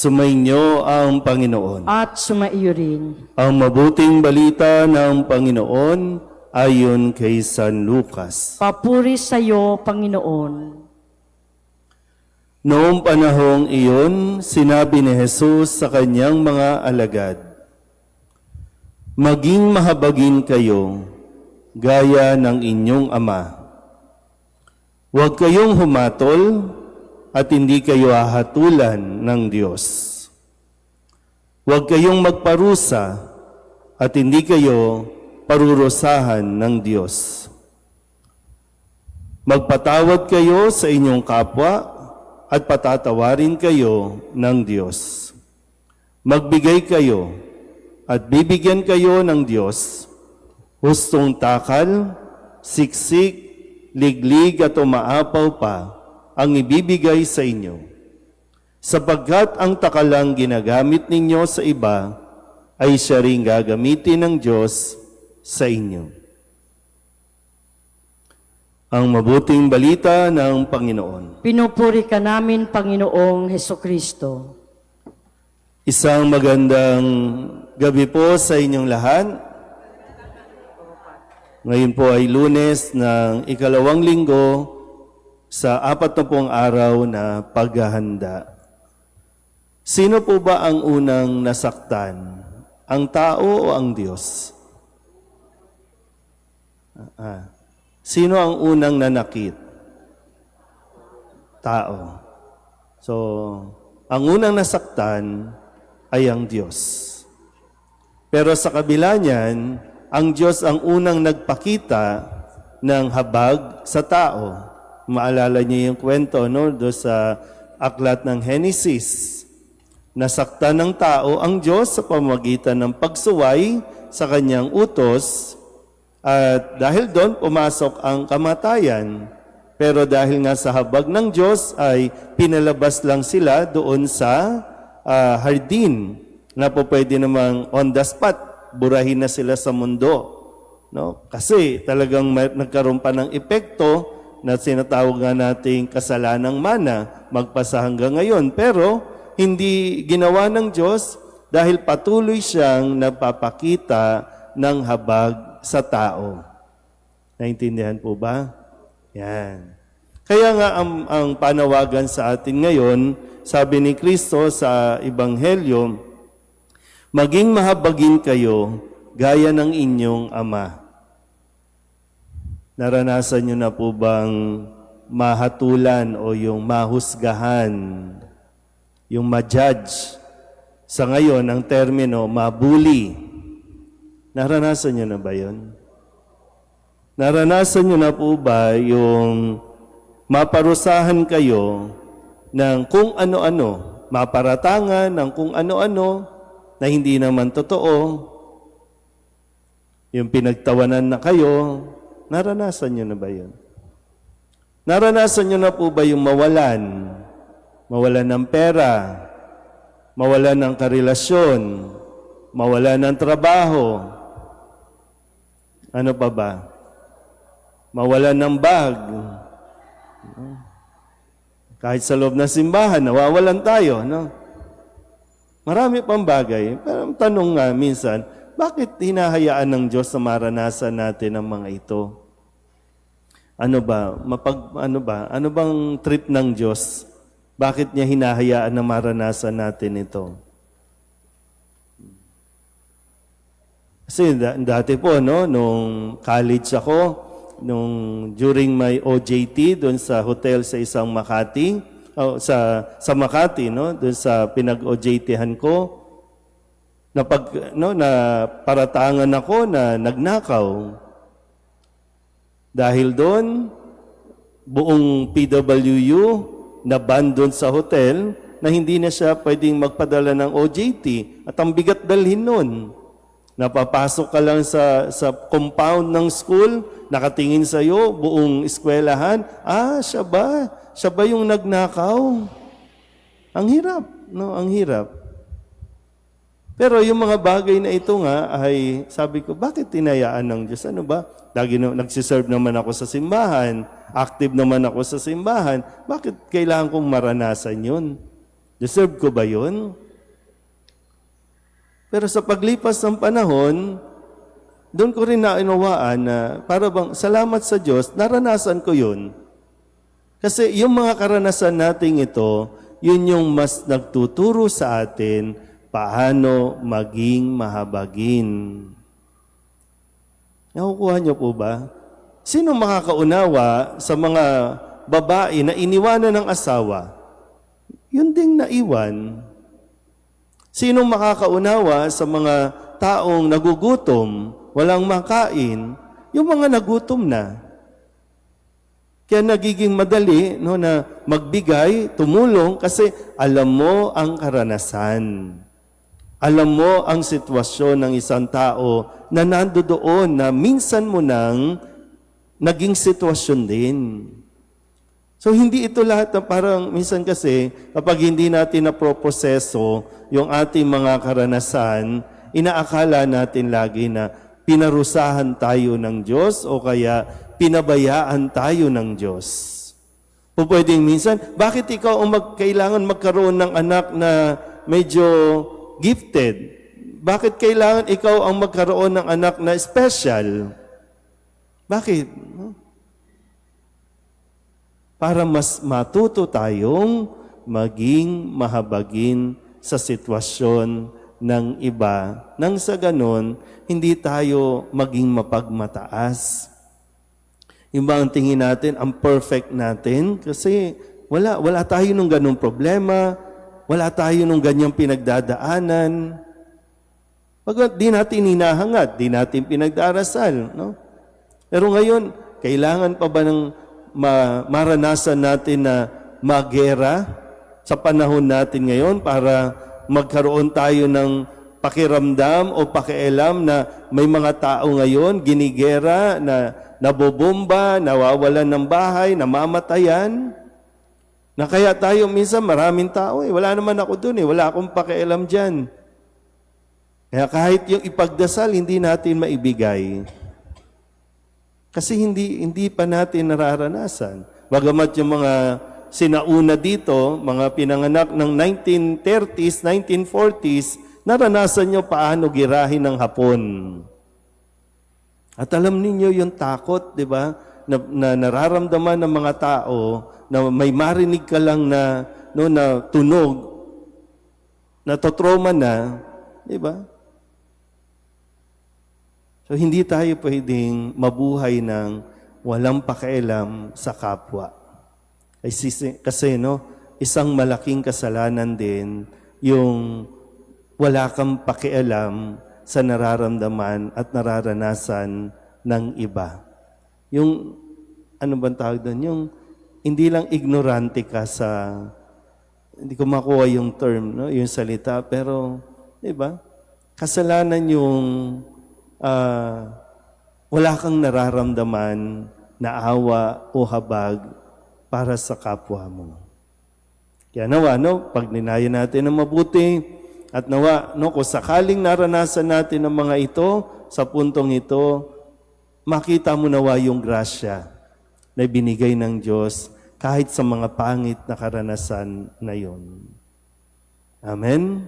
Sumainyo ang Panginoon. At sumaiyo rin. Ang mabuting balita ng Panginoon ayon kay San Lucas. Papuri sa iyo, Panginoon. Noong panahong iyon, sinabi ni Jesus sa kanyang mga alagad, "Maging mahabagin kayo, gaya ng inyong ama. Huwag kayong humatol at hindi kayo hahatulan ng Diyos. Huwag kayong magparusa at hindi kayo parurusahan ng Diyos. Magpatawad kayo sa inyong kapwa at patatawarin kayo ng Diyos. Magbigay kayo at bibigyan kayo ng Diyos, hustong takal, siksik, liglig at umaapaw pa ang ibibigay sa inyo. Sapagkat ang takalang ginagamit ninyo sa iba ay siya ring gagamitin ng Diyos sa inyo." Ang mabuting balita ng Panginoon. Pinupuri ka namin, Panginoong Hesukristo. Isang magandang gabi po sa inyong lahat. Ngayon po ay Lunes ng ikalawang linggo sa 40 araw na paghahanda. Sino po ba ang unang nasaktan? Ang tao o ang Diyos? Sino ang unang nanakit? Tao. So, ang unang nasaktan ay ang Diyos. Pero sa kabila niyan, ang Diyos ang unang nagpakita ng habag sa tao. Maalala niyo yung kwento, no? Doon sa aklat ng Henesis. Nasaktan ng tao ang Diyos sa pamamagitan ng pagsuway sa kanyang utos, at dahil doon pumasok ang kamatayan. Pero dahil nga sa habag ng Diyos ay pinalabas lang sila doon sa hardin na po pwede namang on the spot, burahin na sila sa mundo. No? Kasi talagang nagkaroon pa ng epekto na sinatawag nga nating kasalanang mana, magpasa hanggang ngayon. Pero hindi ginawa ng Diyos dahil patuloy siyang nagpapakita ng habag sa tao. Naintindihan po ba? Yan. Kaya nga ang panawagan sa atin ngayon, sabi ni Kristo sa Ebanghelyo, "Maging mahabagin kayo gaya ng inyong ama." Naranasan nyo na po bang mahatulan o yung mahusgahan, yung ma-judge? Sa ngayon, ang termino, mabuli. Naranasan nyo na ba yun? Naranasan nyo na po ba yung maparusahan kayo ng kung ano-ano, maparatangan ng kung ano-ano na hindi naman totoo? Yung pinagtawanan na kayo, naranasan nyo na ba yun? Naranasan nyo na po ba yung mawalan? Mawalan ng pera, mawalan ng karelasyon, mawalan ng trabaho. Ano pa ba? Mawalan ng bag. Kahit sa loob ng simbahan, nawawalan tayo. No? Marami pang bagay. Pero ang tanong nga minsan, bakit hinahayaan ng Diyos na maranasan natin ang mga ito? Ano ba? Ano bang trip ng Diyos? Bakit niya hinahayaan na maranasan natin ito? Kasi dati po, no, nung college ako, during my OJT doon sa hotel sa isang Makati, sa Makati, no, doon sa pinag-OJT-han ko, na paratangan ako na nagnakaw. Dahil doon, buong PWU na-ban doon sa hotel na hindi na siya pwedeng magpadala ng OJT at ang bigat dalhin noon. Napapasok ka lang sa compound ng school, nakatingin sa iyo, buong eskwelahan, siya ba? Siya ba yung nagnakaw? Ang hirap, no? Ang hirap. Pero yung mga bagay na ito nga ay, sabi ko, bakit tinayaan ng Diyos? Ano ba? Lagi nagsiserve naman ako sa simbahan, active naman ako sa simbahan, bakit kailangan kong maranasan yun? Deserve ko ba yun? Pero sa paglipas ng panahon, doon ko rin naunawaan na para bang salamat sa Diyos, naranasan ko yun. Kasi yung mga karanasan nating ito, yun yung mas nagtuturo sa atin paano maging mahabagin. Nakukuha niyo po ba? Sino makakaunawa sa mga babae na iniwanan ng asawa? Yun ding naiwan. Sino makakaunawa sa mga taong nagugutom, walang makain? Yung mga nagutom na. Kaya nagiging madali na magbigay, tumulong, kasi alam mo ang karanasan. Alam mo ang sitwasyon ng isang tao na nandoon na minsan mo nang naging sitwasyon din. So hindi ito lahat na parang minsan kasi kapag hindi natin naproproseso yung ating mga karanasan, inaakala natin lagi na pinarusahan tayo ng Diyos o kaya pinabayaan tayo ng Diyos. O pwedeng minsan, bakit ikaw ang kailangan magkaroon ng anak na medyo gifted? Bakit kailangan ikaw ang magkaroon ng anak na special? Bakit? Para mas matuto tayong maging mahabagin sa sitwasyon ng iba. Nang sa ganon, hindi tayo maging mapagmataas. Yung ba ang tingin natin, ang perfect natin? Kasi wala tayo nung ganong problema, wala tayo nung ganyang pinagdadaanan. Pag di natin hinahangat, di natin pinagdarasal. No? Pero ngayon, kailangan pa ba ng maranasan natin na magera sa panahon natin ngayon para magkaroon tayo ng pakiramdam o pakialam na may mga tao ngayon ginigera na nabobomba, nawawalan ng bahay, namamatayan? Na kaya tayo minsan maraming tao, wala naman ako dun, wala akong pakialam dyan. Kaya kahit yung ipagdasal, hindi natin maibigay. Kasi hindi pa natin nararanasan. Bagamat yung mga sinauna dito, mga pinanganak ng 1930s, 1940s, naranasan nyo paano girahin ng Hapon. At alam ninyo yung takot, di ba, na nararamdaman ng mga tao na may marinig ka lang na tunog, na totroma na, di ba? So, hindi tayo pwedeng mabuhay ng walang pakialam sa kapwa. Kasi isang malaking kasalanan din yung wala kang pakialam sa nararamdaman at nararanasan ng iba. Yung, ano bang tawag doon? Yung hindi lang ignorante ka sa, hindi ko makuha yung term, yung salita, pero, di ba? Kasalanan yung wala kang nararamdaman na awa o habag para sa kapwa mo. Kaya nawa, pag ninaya natin ng mabuti, at nawa, kung sakaling naranasan natin ang mga ito, sa puntong ito, makita mo nawa yung grasya na binigay ng Diyos kahit sa mga pangit na karanasan na yon. Amen?